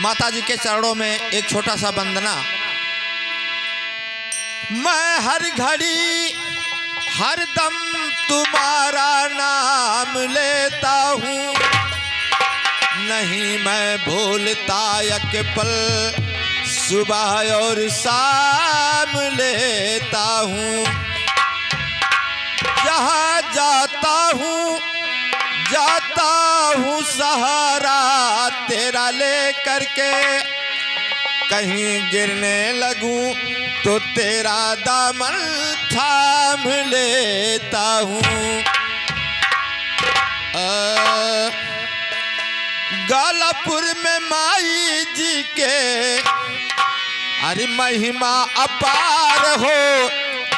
माता जी के चरणों में एक छोटा सा वंदना। मैं हर घड़ी हर दम तुम्हारा नाम लेता हूँ, नहीं मैं भूलता एक पल सुबह और शाम लेता हूँ। जहाँ जाता हूँ सहारा तेरा ले करके, कहीं गिरने लगूं तो तेरा दामन थाम लेता हूँ। गालापुर में माई जी के अरे महिमा अपार हो,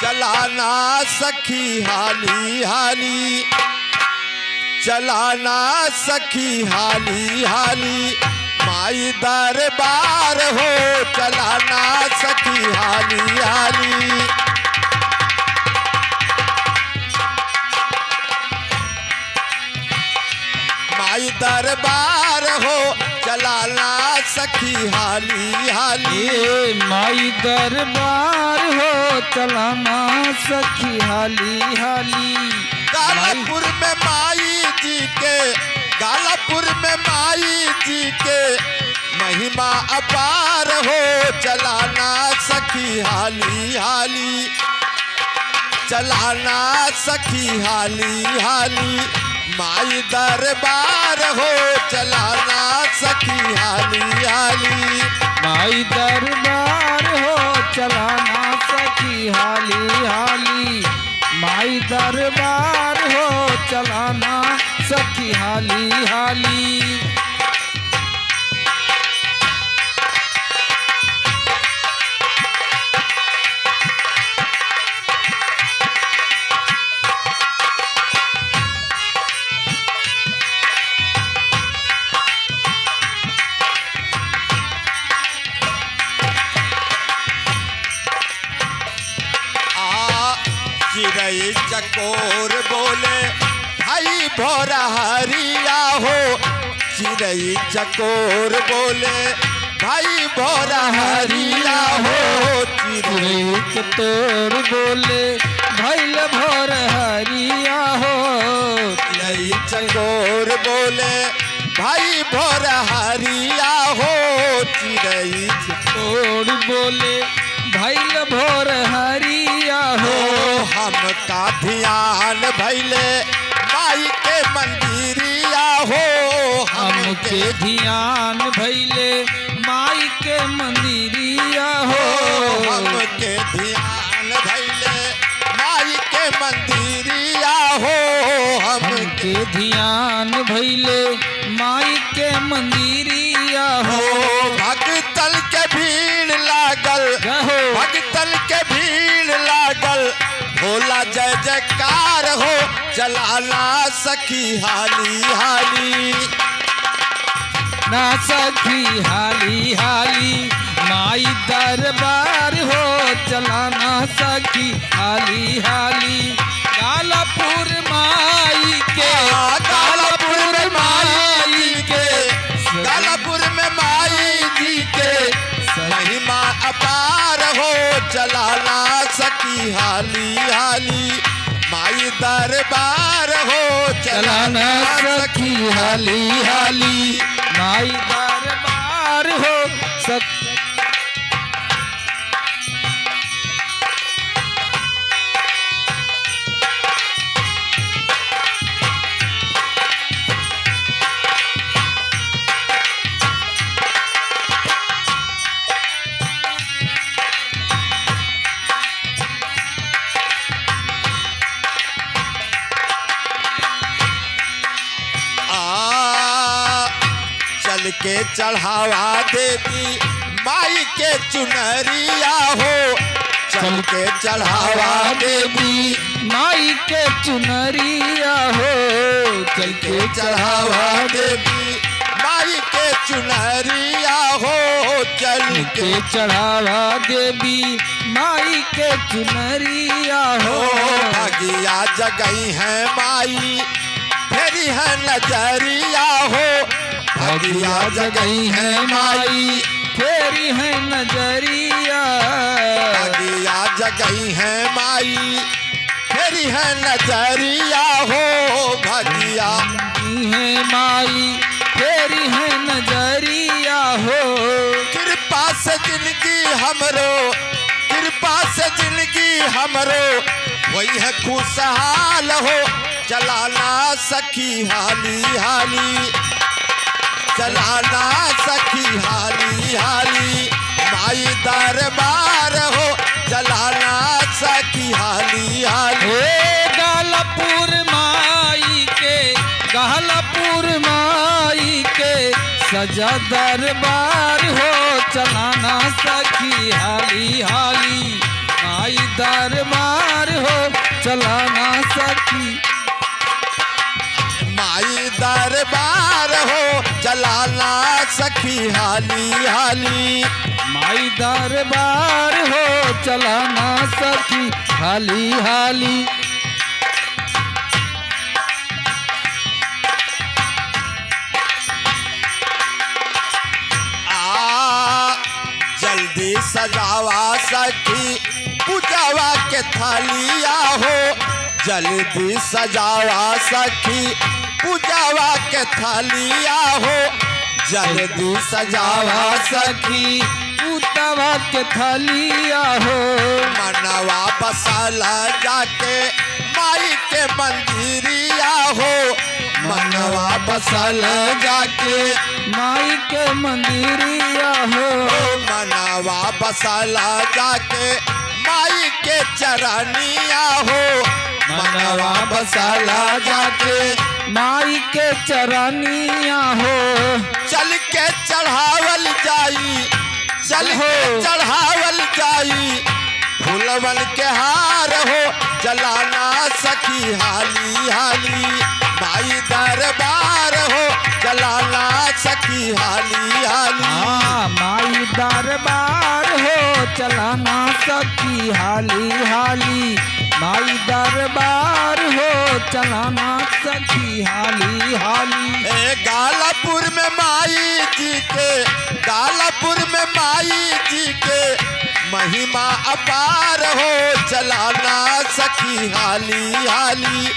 चलाना सखी हाली हाली, चलाना सखी हाली हाली, माई दरबार हो, चलाना सखी हाली हाली। माई दरबार हो, चलाना सखी हाली हाली। माई दरबार हो, चलाना सखी हाली हाली। गालापुर में माई जी के, गालापुर में माई जी के महिमा अपार हो, चलाना सखी हाली हाली, चलाना सखी हाली हाली। माई दरबार हो, चलाना सखी हाली हाली। माई दरबार हो, चलाना सखी हाली हाली। माई दरबार हो, चलाना सखी हाली हाली। चिड़ै चकोर बोले भाई भोरा हरिया हो, चिड़ै चकोर बोले भाई भोरा हरिया हो। चिड़ै चकोर बोले भैल भोर हरिया हो, चिड़ै चकोर बोले भाई भोर हरिया हो, चिड़ै चकोर बोले भैल भोर हरिया हो। हमका ध्यान भैले माई के मंदिरिया हो, हमके ध्यान भैले माई के मंदिरिया हो। हमके ध्यान भैले माई के मंदिरिया हो, हमके ध्यान भैले माई के मंदिरिया हो। भक्तल के भीड़ लागल, भक्तल के भीड़ लागल, भोला जय जयकार हो, चलाना सखी हाली हाली, ना सखी हाली हाली। माई दरबार हो, चलाना सखी हाली हाली। गालापुर माई के, गालापुर में माई के, गालापुर में माई जी के महिमा अपार हो, चलाना सखी हाली हाली। माई दरबार हो, चलाना सखी हाली हाली। माई दरबार हो चल के चढ़ावा देती माई के चुनरिया हो, चल के चढ़ावा देवी माई के चुनरिया हो। चल के चढ़ावा देवी माई के चुनरिया हो, चल के चढ़ावा देवी माई के चुनरिया हो। भगिया जगई है माई, फेरी फेरी है नजरिया हो भगिया जगई है माई फेरी है नजरिया। भगिया जगई है माई फेरी है नजरिया हो भगिया है माई फेरी है नजरिया हो। कृपा से जिंदगी हमरो कृपा से जिंदगी हमरो वही है खुशहाल हो चलाना सखी हाली हाली चलाना सखी हाली हाली माई दरबार हो चलाना सखी हाली हाली। हे गालपुर माई के गालपुर माई के सजा दरबार हो चलाना सखी हाली हाली माई दरबार हो चलाना सखी माई दरबार हो चलाना सखी हाली हाली माई दरबार हो चलाना सखी हाली हाली। जल्दी सजावा सखी पूजावा के थालिया हो जल्दी सजावा सखी पूजावा के थालिया हो जल्दी सजावा सखी पूतवा के थालिया हो। मनवा बसाला जाके माई के मंदिरिया हो मनवा बसाला जाके माई के मंदिरिया हो। मनवा बसाला जाके माई के चरनिया हो मनवा बसाला जाके माई के चरनिया हो। चल के चढ़ावल जाई चल के चढ़ावल जाई फूलवन के हार हो चलाना सखी हाली हाली माई दरबार हो चलाना सखी हाली हाली। माई दरबार हो चलाना सखी हाली हाली माई दरबार हो चलाना सखी हाली हाली। गालापुर में माई जी के गालापुर में माई जी के महिमा अपार हो चलाना सखी हाली हाली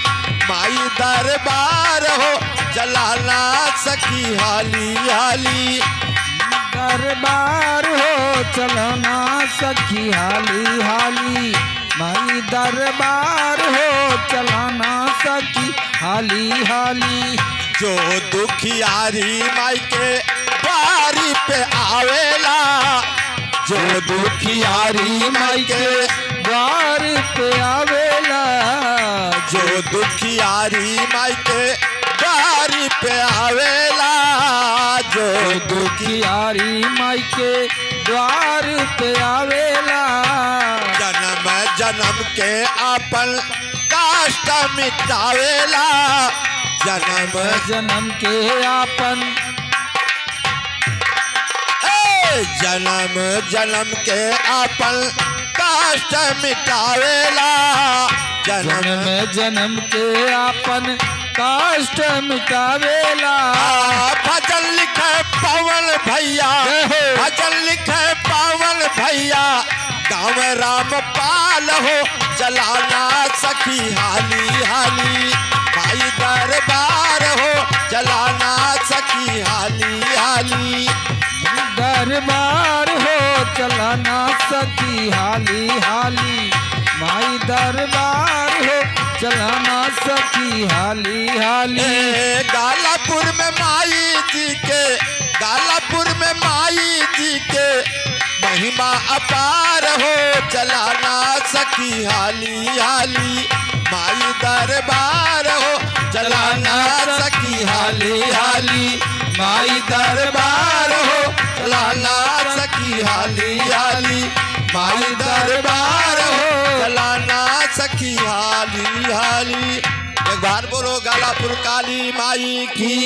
माई दरबार हो चलाना सखी हाली हाली दरबार हो चलाना सखी हाली हाली माई दरबार हो चलाना सखी हाली हाली। जो दुखियारी माई के द्वारी पे आवेला जो दुखियारी माई के द्वार पे आवेला जो दुखियारी माई के द्वारी पे आवेला जो दुखियारी माई के द्वार पे आवेला। जन्म जन्म के अपन काष्ट मिटावेला जन्म जन्म के आपन जन्म जन्म के अपन काष्ट मिटावेला जन्म जन्म के आपन काष्ट मिटावेला। भजन लिखे पवन भैया भजन लिखे पवन भैया गाँव रामपाल हो चलाना सखी हाली हाली माई दरबार हो चलाना सखी हाली हाली दरबार हो चलाना सखी हाली हाली माई दरबार हो चलाना सखी हाली हाली। गालापुर में माई जी के गालापुर में माई जी के महिमा अपार हो चलाना सखी हाली हाली माई दरबार हो चलाना सखी हाली हाली माई दरबार हो चलाना सखी हाली हाली माई दरबार हो चलाना सखी हाली हाली। एक बार बोलो गालापुर काली माई की।